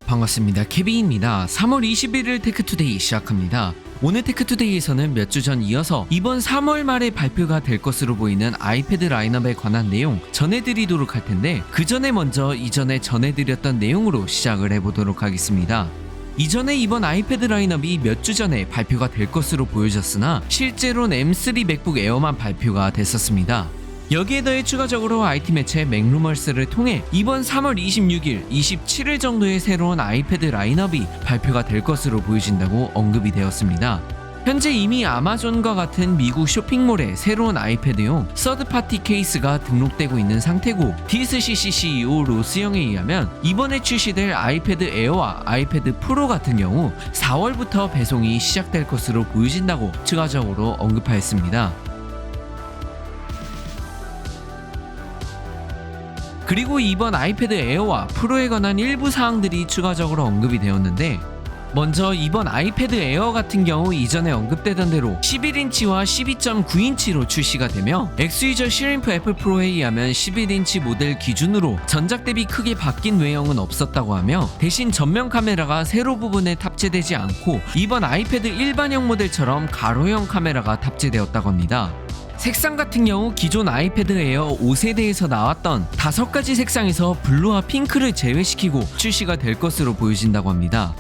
반갑습니다. 케빈입니다. 3월 21일 테크투데이 시작합니다. 오늘 테크투데이에서는 몇 주 전 이어서 이번 3월 말에 발표가 될 것으로 보이는 아이패드 라인업에 관한 내용 전해드리도록 할 텐데, 그 전에 먼저 이전에 전해드렸던 내용으로 시작을 해보도록 하겠습니다. 이전에 이번 아이패드 라인업이 몇 주 전에 발표가 될 것으로 보여졌으나 실제로는 M3 맥북 에어만 발표가 됐었습니다. 여기에 더해 추가적으로 IT 매체 맥루머스를 통해 이번 3월 26일, 27일 정도의 새로운 아이패드 라인업이 발표가 될 것으로 보여진다고 언급이 되었습니다. 현재 이미 아마존과 같은 미국 쇼핑몰에 새로운 아이패드용 서드파티 케이스가 등록되고 있는 상태고, DSCC CEO 로스 형에 의하면 이번에 출시될 아이패드 에어와 아이패드 프로 같은 경우 4월부터 배송이 시작될 것으로 보여진다고 추가적으로 언급하였습니다. 그리고 이번 아이패드 에어와 프로에 관한 일부 사항들이 추가적으로 언급이 되었는데, 먼저 이번 아이패드 에어 같은 경우 이전에 언급되던 대로 11인치와 12.9인치로 출시가 되며, 엑스유저 시림프 애플 프로에 의하면 11인치 모델 기준으로 전작 대비 크게 바뀐 외형은 없었다고 하며, 대신 전면 카메라가 세로 부분에 탑재되지 않고 이번 아이패드 일반형 모델처럼 가로형 카메라가 탑재되었다고 합니다. 색상 같은 경우 기존 아이패드 에어 5세대에서 나왔던 5가지 색상에서 블루와 핑크를 제외시키고 출시가 될 것으로 보여진다고 합니다.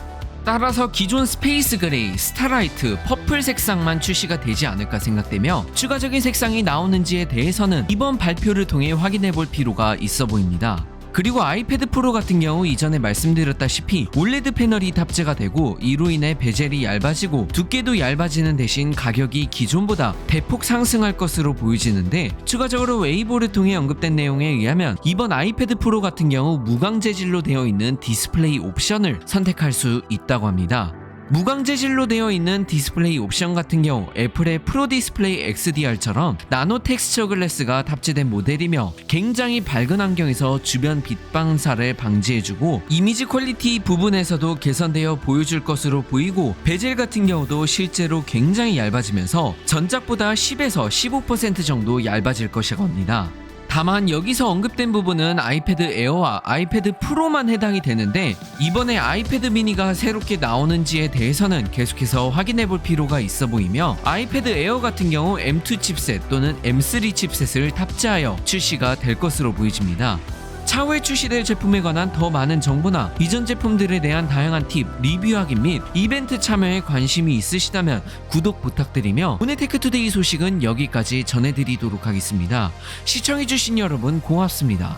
따라서 기존 스페이스 그레이, 스타라이트, 퍼플 색상만 출시가 되지 않을까 생각되며, 추가적인 색상이 나오는지에 대해서는 이번 발표를 통해 확인해 볼 필요가 있어 보입니다. 그리고 아이패드 프로 같은 경우 이전에 말씀드렸다시피 올레드 패널이 탑재가 되고, 이로 인해 베젤이 얇아지고 두께도 얇아지는 대신 가격이 기존보다 대폭 상승할 것으로 보여지는데, 추가적으로 웨이보를 통해 언급된 내용에 의하면 이번 아이패드 프로 같은 경우 무광 재질로 되어 있는 디스플레이 옵션을 선택할 수 있다고 합니다. 무광 재질로 되어 있는 디스플레이 옵션 같은 경우 애플의 프로 디스플레이 XDR처럼 나노 텍스처 글래스가 탑재된 모델이며, 굉장히 밝은 환경에서 주변 빛 반사를 방지해주고 이미지 퀄리티 부분에서도 개선되어 보여줄 것으로 보이고, 베젤 같은 경우도 실제로 굉장히 얇아지면서 전작보다 10에서 15% 정도 얇아질 것이라고 합니다. 다만 여기서 언급된 부분은 아이패드 에어와 아이패드 프로만 해당이 되는데, 이번에 아이패드 미니가 새롭게 나오는지에 대해서는 계속해서 확인해 볼 필요가 있어 보이며, 아이패드 에어 같은 경우 M2 칩셋 또는 M3 칩셋을 탑재하여 출시가 될 것으로 보여집니다. 차후에 출시될 제품에 관한 더 많은 정보나 이전 제품들에 대한 다양한 팁, 리뷰 확인 및 이벤트 참여에 관심이 있으시다면 구독 부탁드리며, 오늘 테크투데이 소식은 여기까지 전해드리도록 하겠습니다. 시청해주신 여러분 고맙습니다.